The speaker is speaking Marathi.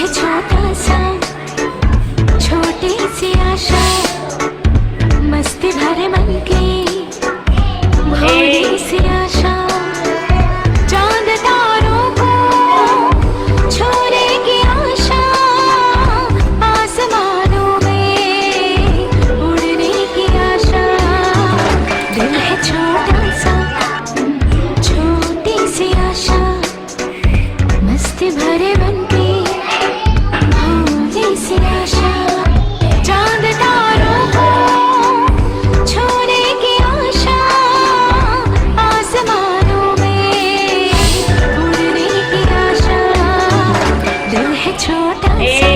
है छोटा सा, छोटी सी आशा, मस्ती भरे मन की भोली सी आशा, चांद तारों को छूने की आशा, आसमानों में उड़ने की आशा। दिल है छोटा सा, छोटी सी आशा, मस्ती भरे मन की भोली सी आशा, चांद तारों को छूने की आशा, आसमानों में उड़ने की आशा। दिल है छोटा सा,